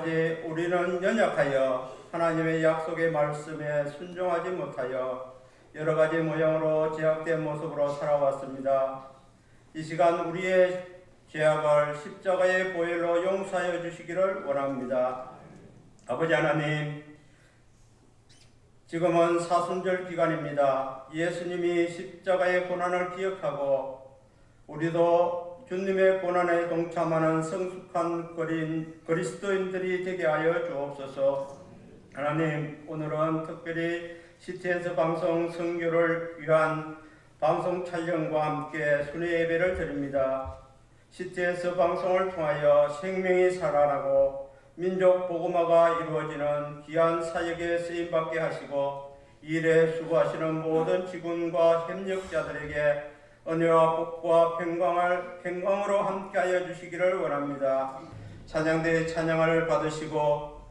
아버지, 우리는 연약하여 하나님의 약속의 말씀에 순종하지 못하여 여러 가지 모양으로 제약된 모습으로 살아왔습니다. 이 시간 우리의 죄악을 십자가의 보혈로 용서하여 주시기를 원합니다. 아버지 하나님, 지금은 사순절 기간입니다. 예수님이 십자가의 고난을 기억하고 우리도 주님의 고난에 동참하는 성숙한 그리스도인들이 되게 하여 주옵소서. 하나님, 오늘은 특별히 CTS 방송 선교를 위한 방송 촬영과 함께 순회 예배를 드립니다. CTS 방송을 통하여 생명이 살아나고 민족 복음화가 이루어지는 귀한 사역에 쓰임받게 하시고 이 일에 수고하시는 모든 직원과 협력자들에게 은혜와 복과 평강으로 함께하여 주시기를 원합니다. 찬양대의 찬양을 받으시고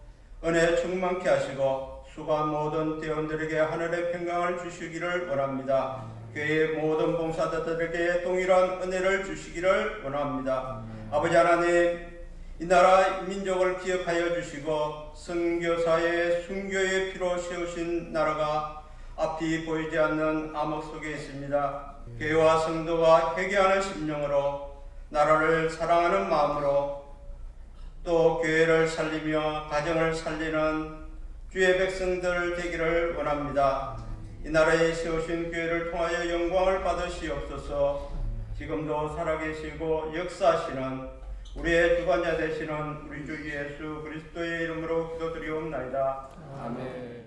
은혜 충만케 하시고 수고한 모든 대원들에게 하늘의 평강을 주시기를 원합니다. 교회의 모든 봉사자들에게 동일한 은혜를 주시기를 원합니다. 아버지 하나님, 이 나라 민족을 기억하여 주시고 선교사의 순교의 피로 세우신 나라가 앞이 보이지 않는 암흑 속에 있습니다. 교회와 성도가 회개하는 심령으로 나라를 사랑하는 마음으로 또 교회를 살리며 가정을 살리는 주의 백성들 되기를 원합니다. 이 나라에 세우신 교회를 통하여 영광을 받으시옵소서. 지금도 살아계시고 역사하시는 우리의 주관자 되시는 우리 주 예수 그리스도의 이름으로 기도드리옵나이다. 아멘.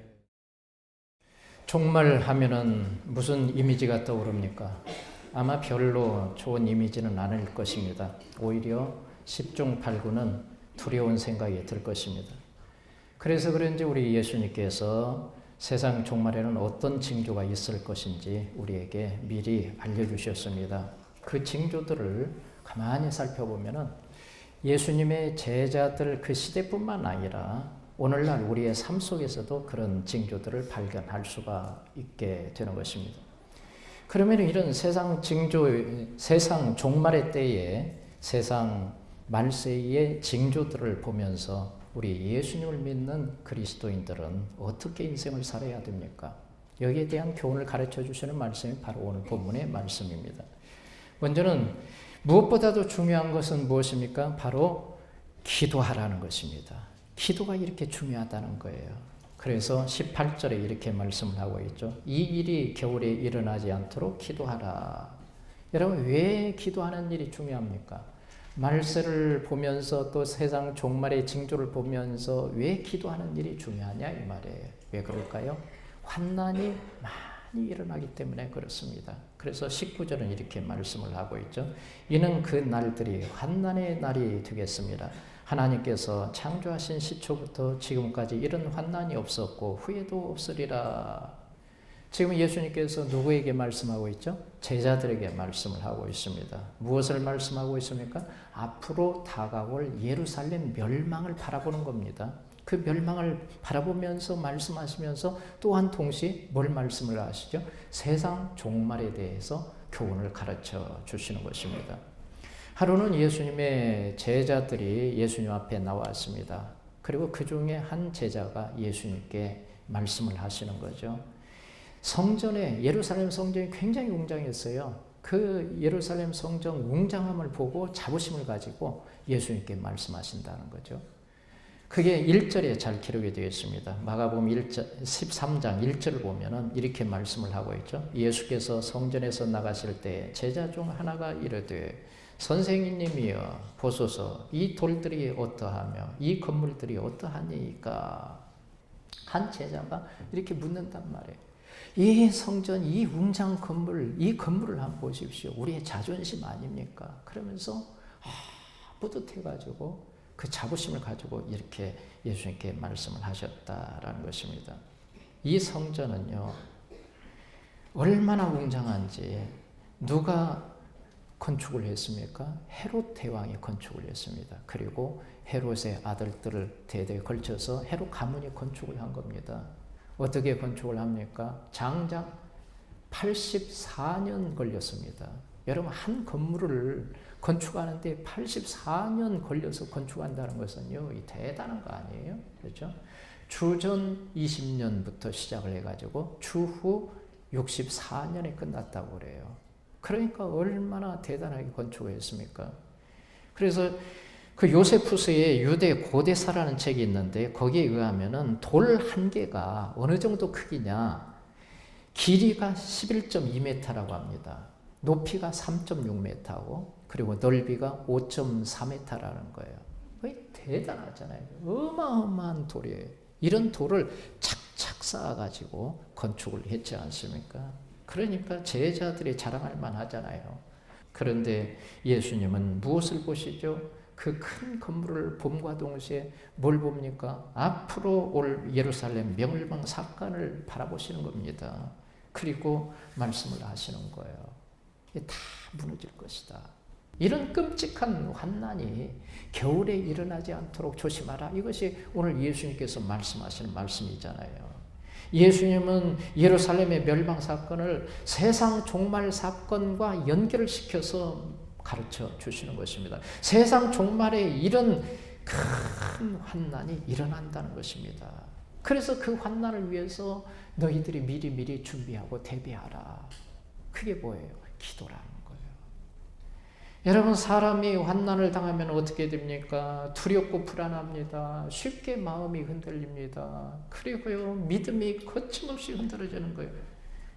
종말하면은 무슨 이미지가 떠오릅니까? 아마 별로 좋은 이미지는 아닐 것입니다. 오히려 10중 8구는 두려운 생각이 들 것입니다. 그래서 그런지 우리 예수님께서 세상 종말에는 어떤 징조가 있을 것인지 우리에게 미리 알려주셨습니다. 그 징조들을 가만히 살펴보면은 예수님의 제자들 그 시대뿐만 아니라 오늘날 우리의 삶 속에서도 그런 징조들을 발견할 수가 있게 되는 것입니다. 그러면 이런 세상 종말의 때에 세상 말세의 징조들을 보면서 우리 예수님을 믿는 그리스도인들은 어떻게 인생을 살아야 됩니까? 여기에 대한 교훈을 가르쳐 주시는 말씀이 바로 오늘 본문의 말씀입니다. 먼저는 무엇보다도 중요한 것은 무엇입니까? 바로 기도하라는 것입니다. 기도가 이렇게 중요하다는 거예요. 그래서 18절에 이렇게 말씀을 하고 있죠. 이 일이 겨울에 일어나지 않도록 기도하라. 여러분, 왜 기도하는 일이 중요합니까? 말세를 보면서 또 세상 종말의 징조를 보면서 왜 기도하는 일이 중요하냐 이 말이에요. 왜 그럴까요? 환난이 많이 일어나기 때문에 그렇습니다. 그래서 19절은 이렇게 말씀을 하고 있죠. 이는 그 날들이 환난의 날이 되겠습니다. 하나님께서 창조하신 시초부터 지금까지 이런 환난이 없었고 후에도 없으리라. 지금 예수님께서 누구에게 말씀하고 있죠? 제자들에게 말씀을 하고 있습니다. 무엇을 말씀하고 있습니까? 앞으로 다가올 예루살렘 멸망을 바라보는 겁니다. 그 멸망을 바라보면서 말씀하시면서 또한 동시에 뭘 말씀을 하시죠? 세상 종말에 대해서 교훈을 가르쳐 주시는 것입니다. 하루는 예수님의 제자들이 예수님 앞에 나왔습니다. 그리고 그 중에 한 제자가 예수님께 말씀을 하시는 거죠. 성전에, 예루살렘 성전이 굉장히 웅장했어요. 그 예루살렘 성전 웅장함을 보고 자부심을 가지고 예수님께 말씀하신다는 거죠. 그게 1절에 잘 기록이 되어 있습니다. 마가복음 13장 1절을 보면은 이렇게 말씀을 하고 있죠. 예수께서 성전에서 나가실 때 제자 중 하나가 이르되 선생님이여 보소서 이 돌들이 어떠하며 이 건물들이 어떠하니까. 한 제자가 이렇게 묻는단 말이에요. 이 성전, 이 웅장 건물, 이 건물을 한번 보십시오. 우리의 자존심 아닙니까? 그러면서 뿌듯해가지고 그 자부심을 가지고 이렇게 예수님께 말씀을 하셨다라는 것입니다. 이 성전은요, 얼마나 웅장한지 누가 건축을 했습니까? 헤롯 대왕이 건축을 했습니다. 그리고 헤롯의 아들들을 대대에 걸쳐서 헤롯 가문이 건축을 한 겁니다. 어떻게 건축을 합니까? 장작 84년 걸렸습니다. 여러분, 한 건물을 건축하는데 84년 걸려서 건축한다는 것은요, 대단한 거 아니에요? 그렇죠? 주전 20년부터 시작을 해가지고 주후 64년에 끝났다고 그래요. 그러니까 얼마나 대단하게 건축을 했습니까? 그래서 그 요세푸스의 유대 고대사라는 책이 있는데 거기에 의하면은 돌 한 개가 어느 정도 크기냐, 길이가 11.2m라고 합니다. 높이가 3.6m고 그리고 넓이가 5.4m라는 거예요. 거의 대단하잖아요. 어마어마한 돌이에요. 이런 돌을 착착 쌓아가지고 건축을 했지 않습니까? 그러니까 제자들이 자랑할 만하잖아요. 그런데 예수님은 무엇을 보시죠? 그 큰 건물을 봄과 동시에 뭘 봅니까? 앞으로 올 예루살렘 멸망 사건을 바라보시는 겁니다. 그리고 말씀을 하시는 거예요. 이게 다 무너질 것이다. 이런 끔찍한 환난이 겨울에 일어나지 않도록 조심하라. 이것이 오늘 예수님께서 말씀하시는 말씀이잖아요. 예수님은 예루살렘의 멸망 사건을 세상 종말 사건과 연결을 시켜서 가르쳐 주시는 것입니다. 세상 종말에 이런 큰 환난이 일어난다는 것입니다. 그래서 그 환난을 위해서 너희들이 미리 준비하고 대비하라. 그게 뭐예요? 기도라는 거예요. 여러분, 사람이 환난을 당하면 어떻게 됩니까? 두렵고 불안합니다. 쉽게 마음이 흔들립니다. 그리고요, 믿음이 거침없이 흔들어지는 거예요.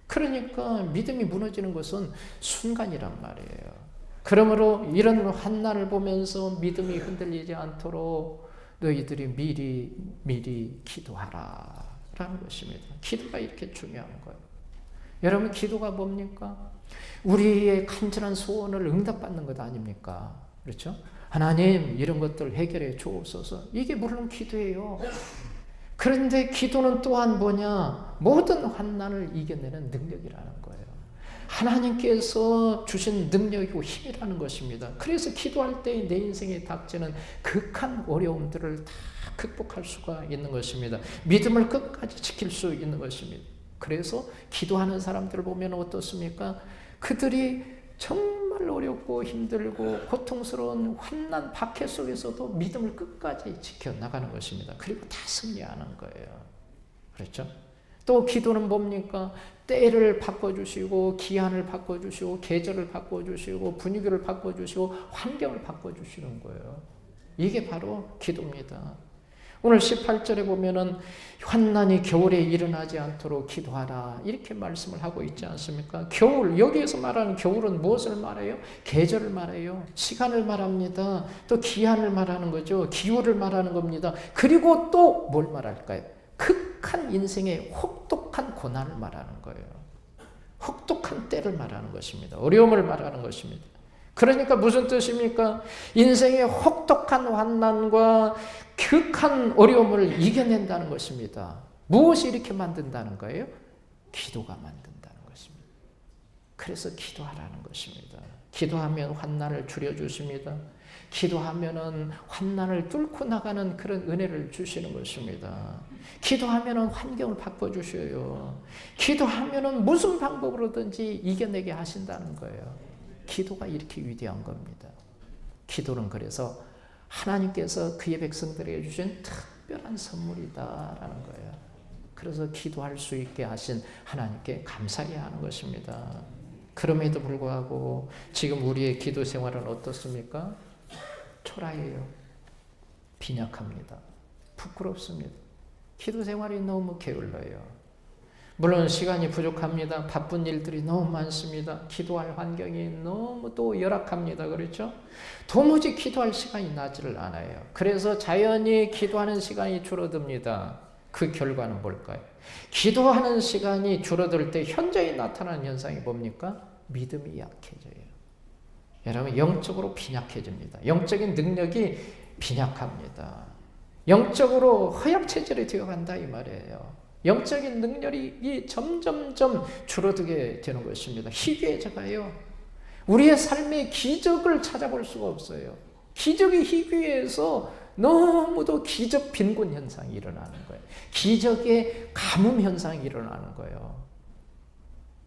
그러니까 믿음이 무너지는 것은 순간이란 말이에요. 그러므로 이런 환난을 보면서 믿음이 흔들리지 않도록 너희들이 미리 기도하라 라는 것입니다. 기도가 이렇게 중요한 거예요. 여러분, 기도가 뭡니까? 우리의 간절한 소원을 응답받는 것 아닙니까? 그렇죠? 하나님, 이런 것들 해결해 주옵소서. 이게 물론 기도예요. 그런데 기도는 또한 뭐냐? 모든 환난을 이겨내는 능력이라는 거예요. 하나님께서 주신 능력이고 힘이라는 것입니다. 그래서 기도할 때 내 인생에 닥치는 극한 어려움들을 다 극복할 수가 있는 것입니다. 믿음을 끝까지 지킬 수 있는 것입니다. 그래서 기도하는 사람들을 보면 어떻습니까? 그들이 정말 어렵고 힘들고 고통스러운 환난 박해 속에서도 믿음을 끝까지 지켜나가는 것입니다. 그리고 다 승리하는 거예요. 그렇죠? 또 기도는 뭡니까? 때를 바꿔주시고 기한을 바꿔주시고 계절을 바꿔주시고 분위기를 바꿔주시고 환경을 바꿔주시는 거예요. 이게 바로 기도입니다. 오늘 18절에 보면은 환난이 겨울에 일어나지 않도록 기도하라 이렇게 말씀을 하고 있지 않습니까? 겨울, 여기에서 말하는 겨울은 무엇을 말해요? 계절을 말해요. 시간을 말합니다. 또 기한을 말하는 거죠. 기후를 말하는 겁니다. 그리고 또 뭘 말할까요? 극한 인생의 혹독한 고난을 말하는 거예요. 혹독한 때를 말하는 것입니다. 어려움을 말하는 것입니다. 그러니까 무슨 뜻입니까? 인생의 혹독한 환난과 극한 어려움을 이겨낸다는 것입니다. 무엇이 이렇게 만든다는 거예요? 기도가 만든다는 것입니다. 그래서 기도하라는 것입니다. 기도하면 환난을 줄여주십니다. 기도하면은 환난을 뚫고 나가는 그런 은혜를 주시는 것입니다. 기도하면은 환경을 바꿔주셔요. 기도하면은 무슨 방법으로든지 이겨내게 하신다는 거예요. 기도가 이렇게 위대한 겁니다. 기도는 그래서 하나님께서 그의 백성들에게 주신 특별한 선물이다라는 거예요. 그래서 기도할 수 있게 하신 하나님께 감사해야 하는 것입니다. 그럼에도 불구하고 지금 우리의 기도 생활은 어떻습니까? 초라해요. 빈약합니다. 부끄럽습니다. 기도 생활이 너무 게을러요. 물론 시간이 부족합니다. 바쁜 일들이 너무 많습니다. 기도할 환경이 너무 또 열악합니다. 그렇죠? 도무지 기도할 시간이 나지를 않아요. 그래서 자연히 기도하는 시간이 줄어듭니다. 그 결과는 뭘까요? 기도하는 시간이 줄어들 때 현저히 나타나는 현상이 뭡니까? 믿음이 약해져요. 여러분, 영적으로 빈약해집니다. 영적인 능력이 빈약합니다. 영적으로 허약체질이 되어간다 이 말이에요. 영적인 능력이 점점점 줄어들게 되는 것입니다. 희귀해져가요. 우리의 삶의 기적을 찾아볼 수가 없어요. 기적이 희귀해서 너무도 기적 빈곤 현상이 일어나는 거예요. 기적의 가뭄 현상이 일어나는 거예요.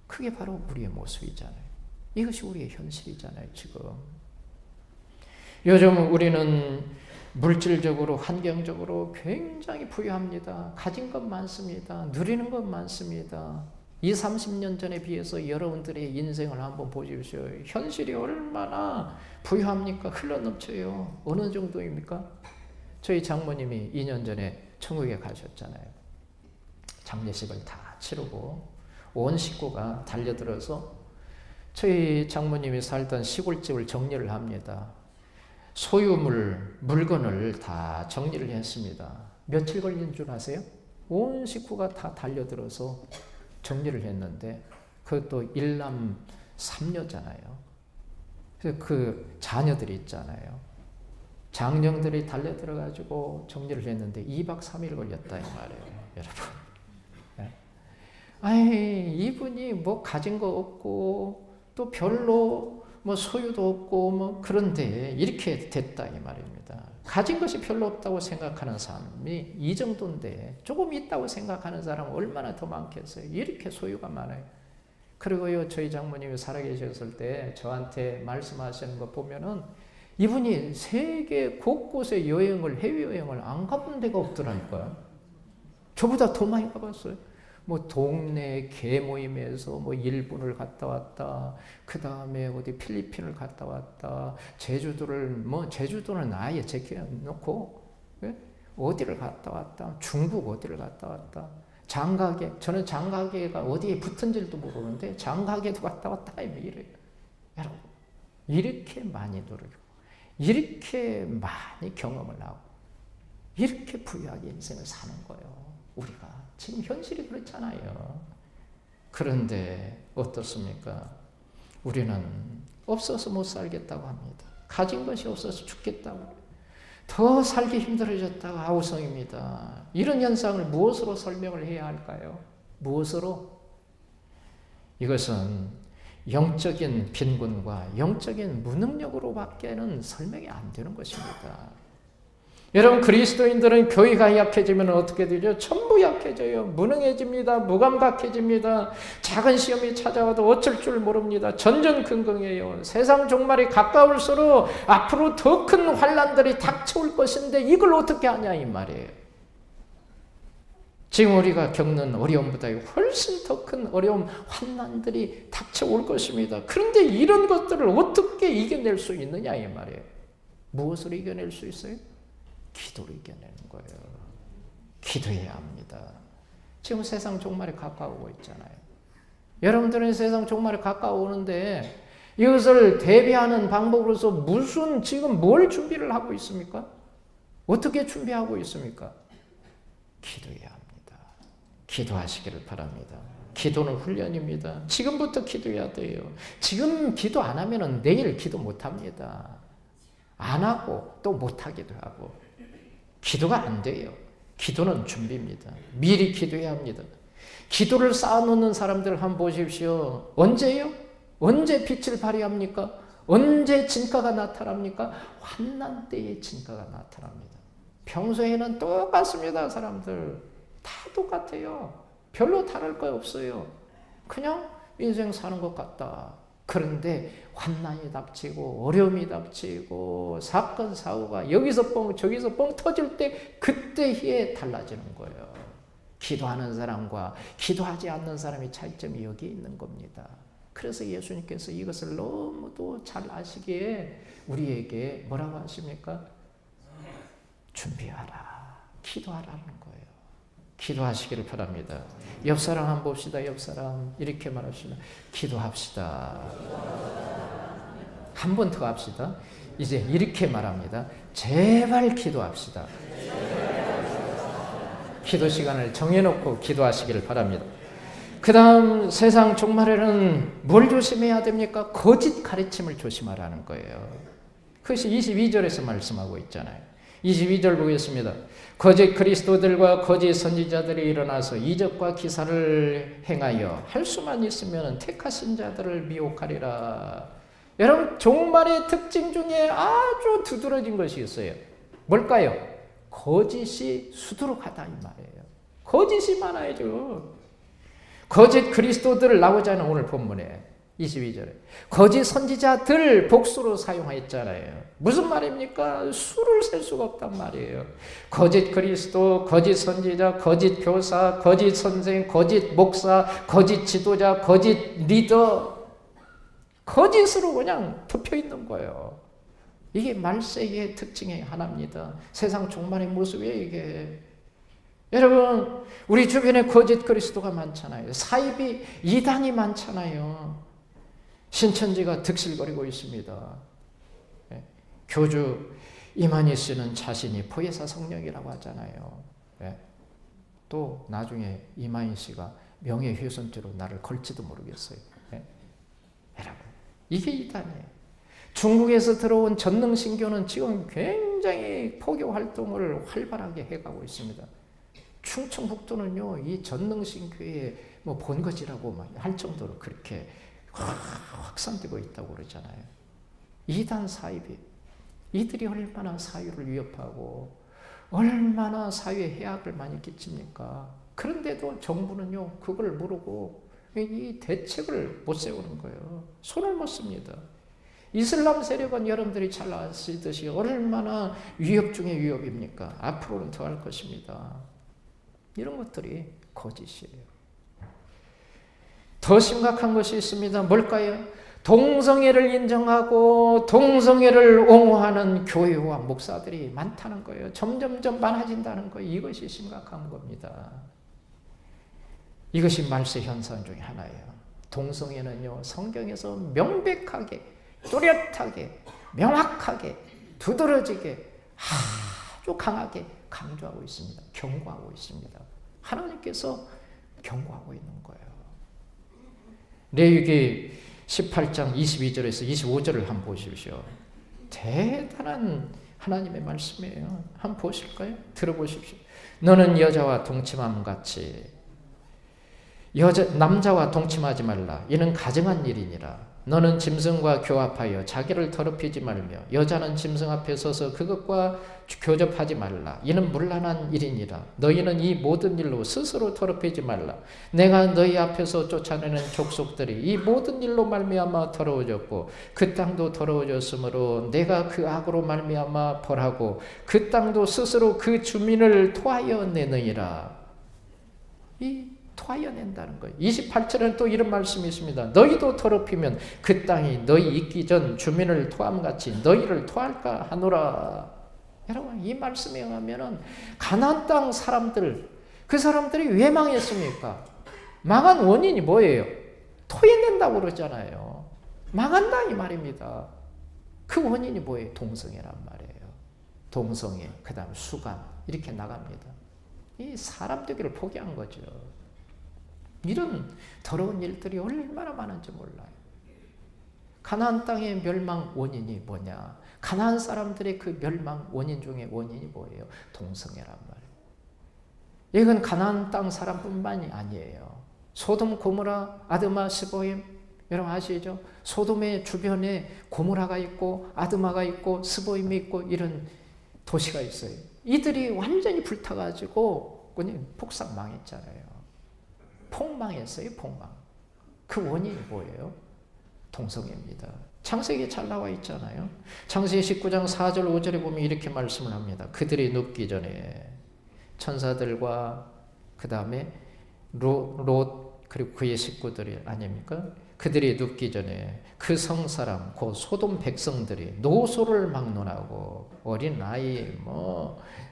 그게 바로 우리의 모습이잖아요. 이것이 우리의 현실이잖아요, 지금. 요즘 우리는 물질적으로, 환경적으로 굉장히 부유합니다. 가진 것 많습니다. 누리는 것 많습니다. 20, 30년 전에 비해서 여러분들의 인생을 한번 보십시오. 현실이 얼마나 부유합니까? 흘러넘쳐요. 어느 정도입니까? 저희 장모님이 2년 전에 천국에 가셨잖아요. 장례식을 다 치르고 온 식구가 달려들어서 저희 장모님이 살던 시골집을 정리를 합니다. 소유물, 물건을 다 정리를 했습니다. 며칠 걸린 줄 아세요? 온 식구가 다 달려들어서 정리를 했는데 그것도 일남 3녀잖아요. 그래서 그 자녀들이 있잖아요. 장녀들이 달려들어가지고 정리를 했는데 2박 3일 걸렸다 이 말이에요. 여러분. 아이, 이분이 뭐 가진 거 없고 또 별로 뭐 소유도 없고 뭐 그런데 이렇게 됐다 이 말입니다. 가진 것이 별로 없다고 생각하는 사람이 이 정도인데 조금 있다고 생각하는 사람은 얼마나 더 많겠어요. 이렇게 소유가 많아요. 그리고요, 저희 장모님이 살아계셨을 때 저한테 말씀하시는 거 보면은 이분이 세계 곳곳에 여행을, 해외여행을 안 가본 데가 없더라니까요. 저보다 더 많이 가봤어요. 뭐 동네 개모임에서 뭐 일본을 갔다 왔다. 그 다음에 어디 필리핀을 갔다 왔다. 제주도는 아예 제껴놓고 어디를 갔다 왔다. 중국 어디를 갔다 왔다. 장가게, 저는 장가게가 어디에 붙은지도 모르는데 장가게도 갔다 왔다 이래요. 여러분, 이렇게 많이 누리고 이렇게 많이 경험을 하고 이렇게 부유하게 인생을 사는 거예요. 우리가 지금 현실이 그렇잖아요. 그런데 어떻습니까? 우리는 없어서 못 살겠다고 합니다. 가진 것이 없어서 죽겠다고. 더 살기 힘들어졌다고 아우성입니다. 이런 현상을 무엇으로 설명을 해야 할까요? 무엇으로? 이것은 영적인 빈곤과 영적인 무능력으로밖에는 설명이 안 되는 것입니다. 여러분, 그리스도인들은 교회가 약해지면 어떻게 되죠? 전부 약해져요. 무능해집니다. 무감각해집니다. 작은 시험이 찾아와도 어쩔 줄 모릅니다. 전전긍긍해요. 세상 종말이 가까울수록 앞으로 더 큰 환난들이 닥쳐올 것인데 이걸 어떻게 하냐 이 말이에요. 지금 우리가 겪는 어려움보다 훨씬 더 큰 어려움, 환난들이 닥쳐올 것입니다. 그런데 이런 것들을 어떻게 이겨낼 수 있느냐 이 말이에요. 무엇으로 이겨낼 수 있어요? 기도로 이겨내는 거예요. 기도해야 합니다. 지금 세상 종말이 가까우고 있잖아요. 여러분들은 세상 종말이 가까우는데 이것을 대비하는 방법으로서 무슨 지금 뭘 준비를 하고 있습니까? 어떻게 준비하고 있습니까? 기도해야 합니다. 기도하시기를 바랍니다. 기도는 훈련입니다. 지금부터 기도해야 돼요. 지금 기도 안 하면 내일 기도 못 합니다. 안 하고 또 못 하기도 하고. 기도가 안 돼요. 기도는 준비입니다. 미리 기도해야 합니다. 기도를 쌓아놓는 사람들 한번 보십시오. 언제요? 언제 빛을 발휘합니까? 언제 진가가 나타납니까? 환난 때에 진가가 나타납니다. 평소에는 똑같습니다. 사람들 다 똑같아요. 별로 다를 거 없어요. 그냥 인생 사는 것 같다. 그런데 환난이 닥치고 어려움이 닥치고 사건 사고가 여기서 뻥 저기서 뻥 터질 때 그때에 달라지는 거예요. 기도하는 사람과 기도하지 않는 사람의 차이점이 여기 있는 겁니다. 그래서 예수님께서 이것을 너무도 잘 아시기에 우리에게 뭐라고 하십니까? 준비하라, 기도하라는 거예요. 기도하시기를 바랍니다. 옆 사람 한번 봅시다. 옆 사람 이렇게 말합시다. 기도합시다. 한 번 더 합시다. 이제 이렇게 말합니다. 제발 기도합시다. 기도 시간을 정해놓고 기도하시기를 바랍니다. 그 다음 세상 종말에는 뭘 조심해야 됩니까? 거짓 가르침을 조심하라는 거예요. 그것이 22절에서 말씀하고 있잖아요. 22절 보겠습니다. 거짓 그리스도들과 거짓 선지자들이 일어나서 이적과 기사를 행하여 할 수만 있으면 택하신 자들을 미혹하리라. 여러분, 종말의 특징 중에 아주 두드러진 것이 있어요. 뭘까요? 거짓이 수두룩하다 이 말이에요. 거짓이 많아야죠. 거짓 그리스도들 나오잖아요. 오늘 본문에 22절에 거짓 선지자들 복수로 사용했잖아요. 무슨 말입니까? 수를 셀 수가 없단 말이에요. 거짓 그리스도, 거짓 선지자, 거짓 교사, 거짓 선생, 거짓 목사, 거짓 지도자, 거짓 리더, 거짓으로 그냥 덮여 있는 거예요. 이게 말세의 특징의 하나입니다. 세상 종말의 모습이에요, 이게. 여러분, 우리 주변에 거짓 그리스도가 많잖아요. 사이비 이단이 많잖아요. 신천지가 득실거리고 있습니다. 교주 이만희 씨는 자신이 보혜사 성령이라고 하잖아요. 또 나중에 이만희 씨가 명예훼손죄로 나를 걸지도 모르겠어요. 여러분, 이게 이단이에요. 중국에서 들어온 전능신교는 지금 굉장히 포교 활동을 활발하게 해가고 있습니다. 충청북도는요, 이 전능신교의 뭐 본거지라고 막 할 정도로 그렇게 확산되고 있다고 그러잖아요. 이단 사이비, 이들이 얼마나 사회를 위협하고 얼마나 사회에 해악을 많이 끼칩니까? 그런데도 정부는요, 그걸 모르고 이 대책을 못 세우는 거예요. 손을 못 씁니다. 이슬람 세력은 여러분들이 잘 아시듯이 얼마나 위협 중에 위협입니까? 앞으로는 더 할 것입니다. 이런 것들이 거짓이에요. 더 심각한 것이 있습니다. 뭘까요? 동성애를 인정하고 동성애를 옹호하는 교회와 목사들이 많다는 거예요. 점점점 많아진다는 거예요. 이것이 심각한 겁니다. 이것이 말세 현상 중에 하나예요. 동성애는요, 성경에서 명백하게, 뚜렷하게, 명확하게, 두드러지게 아주 강하게 강조하고 있습니다. 경고하고 있습니다. 하나님께서 경고하고 있는 거예요. 레위기 18장 22절에서 25절을 한번 보십시오. 대단한 하나님의 말씀이에요. 한번 보실까요? 들어보십시오. 너는 여자와 동침함 같이 남자와 동침하지 말라. 이는 가증한 일이니라. 너는 짐승과 교합하여 자기를 더럽히지 말며 여자는 짐승 앞에 서서 그것과 교접하지 말라. 이는 문란한 일이니라. 너희는 이 모든 일로 스스로 더럽히지 말라. 내가 너희 앞에서 쫓아내는 족속들이 이 모든 일로 말미암아 더러워졌고 그 땅도 더러워졌으므로 내가 그 악으로 말미암아 벌하고 그 땅도 스스로 그 주민을 토하여 내느니라. 이 토하여 낸다는 거예요. 28절에는 또 이런 말씀이 있습니다. 너희도 더럽히면 그 땅이 너희 있기 전 주민을 토함같이 너희를 토할까 하노라. 여러분, 이 말씀에 의하면은 가나안 땅 사람들, 그 사람들이 왜 망했습니까? 망한 원인이 뭐예요? 토해낸다고 그러잖아요. 망한다 이 말입니다. 그 원인이 뭐예요? 동성애란 말이에요. 동성애, 그 다음 수감 이렇게 나갑니다. 이 사람 되기를 포기한 거죠. 이런 더러운 일들이 얼마나 많은지 몰라요. 가나안 땅의 멸망 원인이 뭐냐? 가나안 사람들의 그 멸망 원인 중에 원인이 뭐예요? 동성애란 말이에요. 이건 가나안 땅 사람뿐만이 아니에요. 소돔, 고모라, 아드마, 스보임 여러분 아시죠? 소돔의 주변에 고모라가 있고 아드마가 있고 스보임이 있고 이런 도시가 있어요. 이들이 완전히 불타가지고 그냥 폭삭 망했잖아요. 폭망했어요, 폭망. 그 원인이 뭐예요? 동성애입니다. 창세기에 잘 나와 있잖아요. 창세기 19장 4절 5절에 보면 이렇게 말씀을 합니다. 그들이 눕기 전에 천사들과 그 다음에 롯 그리고 그의 식구들이 아닙니까? 그들이 눕기 전에 그 성사람 곧 소돔 백성들이 노소를 막론하고 어린아이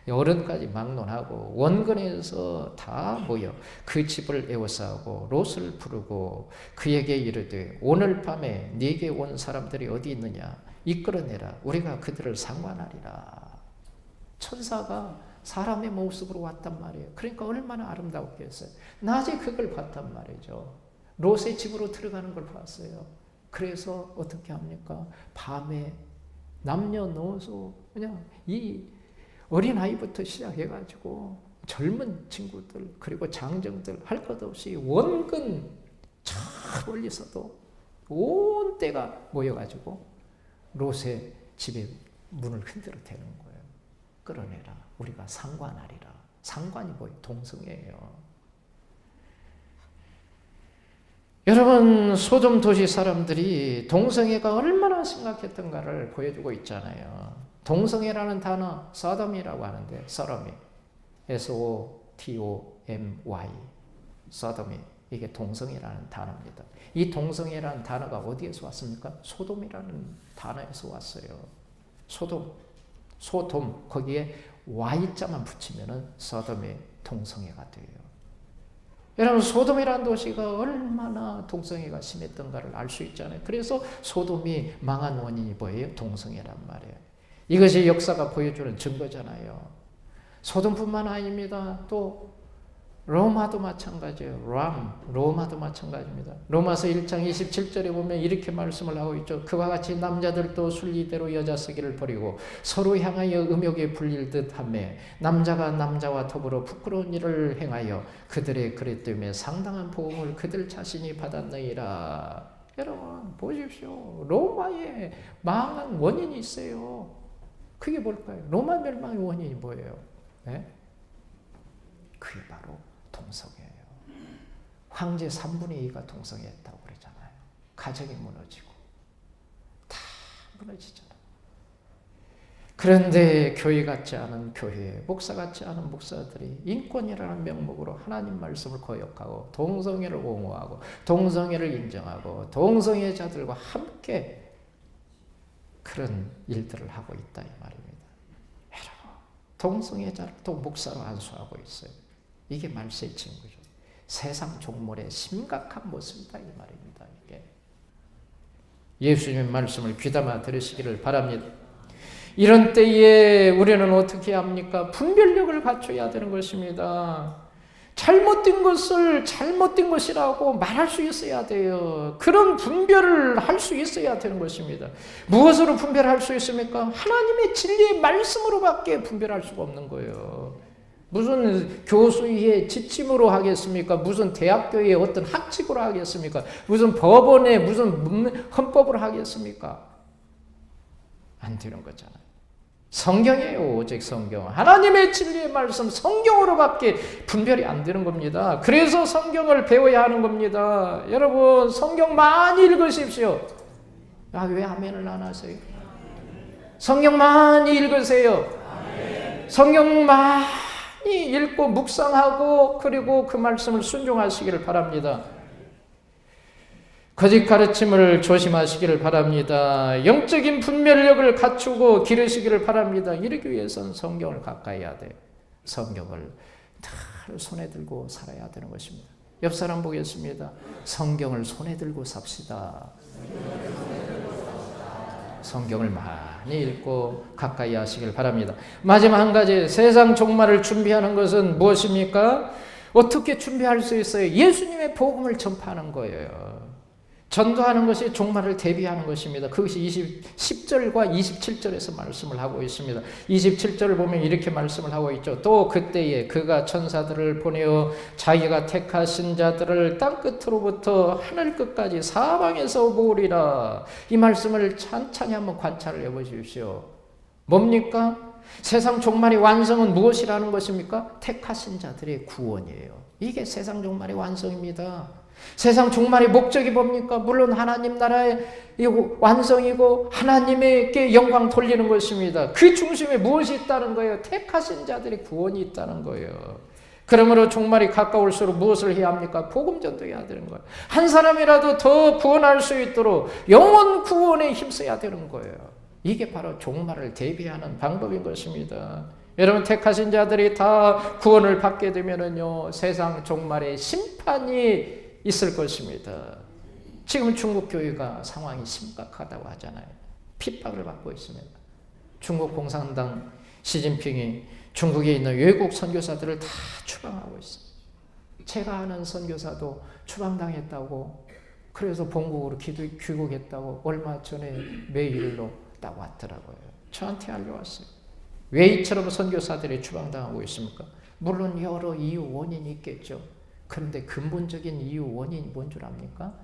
어른까지 막론하고 원근에서 다 모여 그 집을 에워싸고 롯을 부르고 그에게 이르되 오늘 밤에 네게 온 사람들이 어디 있느냐 이끌어내라 우리가 그들을 상관하리라. 천사가 사람의 모습으로 왔단 말이에요. 그러니까 얼마나 아름다웠겠어요. 낮에 그걸 봤단 말이죠. 롯의 집으로 들어가는 걸 봤어요. 그래서 어떻게 합니까? 밤에 남녀노소 그냥 이 어린아이부터 시작해가지고 젊은 친구들 그리고 장정들 할 것 없이 원근 저 멀리서도 온 때가 모여가지고 롯의 집에 문을 흔들어 대는 거예요. 끌어내라. 우리가 상관하리라. 상관이 뭐예요? 동성애예요. 여러분, 소돔 도시 사람들이 동성애가 얼마나 심각했던가를 보여주고 있잖아요. 동성애라는 단어, 서돔이라고 하는데, 서dom이, S-O-T-O-M-Y, 서돔이, 이게 동성애라는 단어입니다. 이 동성애라는 단어가 어디에서 왔습니까? 소돔이라는 단어에서 왔어요. 소돔, 거기에 Y자만 붙이면은 서돔의 동성애가 돼요. 여러분, 소돔이라는 도시가 얼마나 동성애가 심했던가를 알 수 있잖아요. 그래서 소돔이 망한 원인이 뭐예요? 동성애란 말이에요. 이것이 역사가 보여주는 증거잖아요. 소돔뿐만 아닙니다. 또 로마도 마찬가지예요. 로마도 마찬가지입니다. 로마서 1장 27절에 보면 이렇게 말씀을 하고 있죠. 그와 같이 남자들도 순리대로 여자 쓰기를 버리고 서로 향하여 음욕에 불릴 듯하며 남자가 남자와 더불어 부끄러운 일을 행하여 그들의 그릇 때문에 상당한 보응을 그들 자신이 받았느니라. 여러분 보십시오. 로마의 망한 원인이 있어요. 그게 뭘까요? 로마 멸망의 원인이 뭐예요? 네? 그게 바로 동성애예요. 황제 3분의 2가 동성애했다고 그러잖아요. 가정이 무너지고 다 무너지잖아요. 그런데 교회 같지 않은 교회, 목사 같지 않은 목사들이 인권이라는 명목으로 하나님 말씀을 거역하고 동성애를 옹호하고 동성애를 인정하고 동성애자들과 함께 그런 일들을 하고 있다 이 말입니다. 여러분, 동성애자를 또 목사로 안수하고 있어요. 이게 말세의 친구죠. 세상 종말의 심각한 모습이다 이 말입니다. 이게 예수님의 말씀을 귀담아 들으시기를 바랍니다. 이런 때에 우리는 어떻게 합니까? 분별력을 갖춰야 되는 것입니다. 잘못된 것을 잘못된 것이라고 말할 수 있어야 돼요. 그런 분별을 할 수 있어야 되는 것입니다. 무엇으로 분별할 수 있습니까? 하나님의 진리의 말씀으로밖에 분별할 수가 없는 거예요. 무슨 교수의 지침으로 하겠습니까? 무슨 대학교의 어떤 학칙으로 하겠습니까? 무슨 법원의 무슨 헌법으로 하겠습니까? 안 되는 거잖아요. 성경이에요. 오직 성경. 하나님의 진리의 말씀 성경으로밖에 분별이 안 되는 겁니다. 그래서 성경을 배워야 하는 겁니다. 여러분 성경 많이 읽으십시오. 왜 아멘을 안 하세요? 성경 많이 읽으세요. 성경 많이 읽고 묵상하고 그리고 그 말씀을 순종하시기를 바랍니다. 거짓 가르침을 조심하시기를 바랍니다. 영적인 분별력을 갖추고 기르시기를 바랍니다. 이러기 위해서는 성경을 가까이 해야 돼요. 성경을 늘 손에 들고 살아야 되는 것입니다. 옆 사람 보겠습니다. 성경을 손에 들고 삽시다. 성경을 많이 읽고 가까이 하시길 바랍니다. 마지막 한 가지, 세상 종말을 준비하는 것은 무엇입니까? 어떻게 준비할 수 있어요? 예수님의 복음을 전파하는 거예요. 전도하는 것이 종말을 대비하는 것입니다. 그것이 10절과 27절에서 말씀을 하고 있습니다. 27절을 보면 이렇게 말씀을 하고 있죠. 또 그때에 그가 천사들을 보내어 자기가 택하신 자들을 땅끝으로부터 하늘 끝까지 사방에서 모으리라. 이 말씀을 찬찬히 한번 관찰을 해보십시오. 뭡니까? 세상 종말의 완성은 무엇이라는 것입니까? 택하신 자들의 구원이에요. 이게 세상 종말의 완성입니다. 세상 종말의 목적이 뭡니까? 물론 하나님 나라의 완성이고 하나님에게 영광 돌리는 것입니다. 그 중심에 무엇이 있다는 거예요? 택하신 자들의 구원이 있다는 거예요. 그러므로 종말이 가까울수록 무엇을 해야 합니까? 복음 전도해야 되는 거예요. 한 사람이라도 더 구원할 수 있도록 영혼 구원에 힘써야 되는 거예요. 이게 바로 종말을 대비하는 방법인 것입니다. 여러분 택하신 자들이 다 구원을 받게 되면은요, 세상 종말의 심판이 있을 것입니다. 지금 중국 교회가 상황이 심각하다고 하잖아요. 핍박을 받고 있습니다. 중국 공산당 시진핑이 중국에 있는 외국 선교사들을 다 추방하고 있어요. 제가 아는 선교사도 추방당했다고, 그래서 본국으로 귀국했다고 얼마 전에 메일로 딱 왔더라고요. 저한테 알려왔어요. 왜 이처럼 선교사들이 추방당하고 있습니까? 물론 여러 이유 원인이 있겠죠. 그런데 근본적인 이유 원인이 뭔 줄 압니까?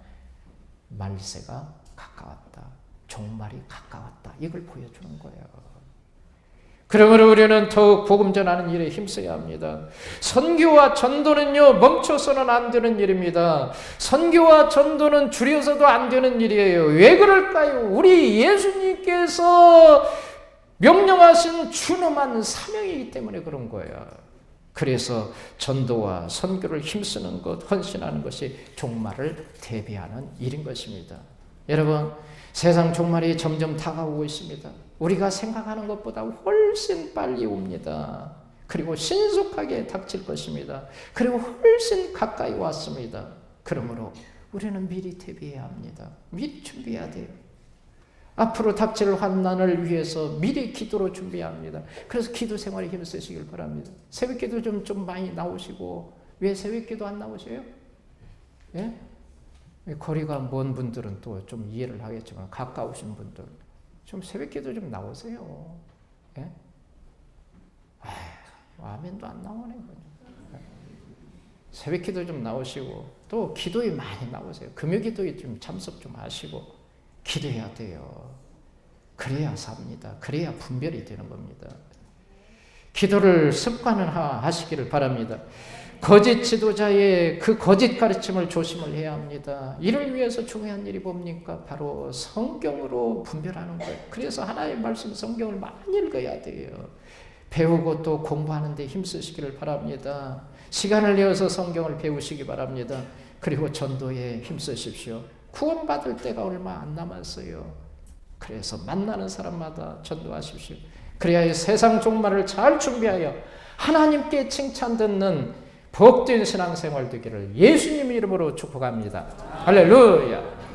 말세가 가까웠다. 종말이 가까웠다. 이걸 보여주는 거예요. 그러므로 우리는 더욱 복음 전하는 일에 힘써야 합니다. 선교와 전도는요, 멈춰서는 안 되는 일입니다. 선교와 전도는 줄여서도 안 되는 일이에요. 왜 그럴까요? 우리 예수님께서 명령하신 준엄한 사명이기 때문에 그런 거예요. 그래서 전도와 선교를 힘쓰는 것, 헌신하는 것이 종말을 대비하는 일인 것입니다. 여러분, 세상 종말이 점점 다가오고 있습니다. 우리가 생각하는 것보다 훨씬 빨리 옵니다. 그리고 신속하게 닥칠 것입니다. 그리고 훨씬 가까이 왔습니다. 그러므로 우리는 미리 대비해야 합니다. 미리 준비해야 돼요. 앞으로 닥칠 환난을 위해서 미리 기도로 준비해야 합니다. 그래서 기도 생활에 힘쓰시길 바랍니다. 새벽기도 좀 많이 나오시고. 왜 새벽기도 안 나오세요? 예? 거리가 먼 분들은 또 좀 이해를 하겠지만 가까우신 분들 좀 새벽기도 좀 나오세요. 예? 아멘도 안 나오네. 새벽기도 좀 나오시고 또 기도에 많이 나오세요. 금요기도에 좀 참석 좀 하시고 기도해야 돼요. 그래야 삽니다. 그래야 분별이 되는 겁니다. 기도를 습관화하시기를 바랍니다. 거짓 지도자의 그 거짓 가르침을 조심을 해야 합니다. 이를 위해서 중요한 일이 뭡니까? 바로 성경으로 분별하는 거예요. 그래서 하나님의 말씀 성경을 많이 읽어야 돼요. 배우고 또 공부하는 데 힘쓰시기를 바랍니다. 시간을 내어서 성경을 배우시기 바랍니다. 그리고 전도에 힘쓰십시오. 구원받을 때가 얼마 안 남았어요. 그래서 만나는 사람마다 전도하십시오. 그래야 세상 종말을 잘 준비하여 하나님께 칭찬 듣는 복된 신앙생활 되기를 예수님 이름으로 축복합니다. 할렐루야.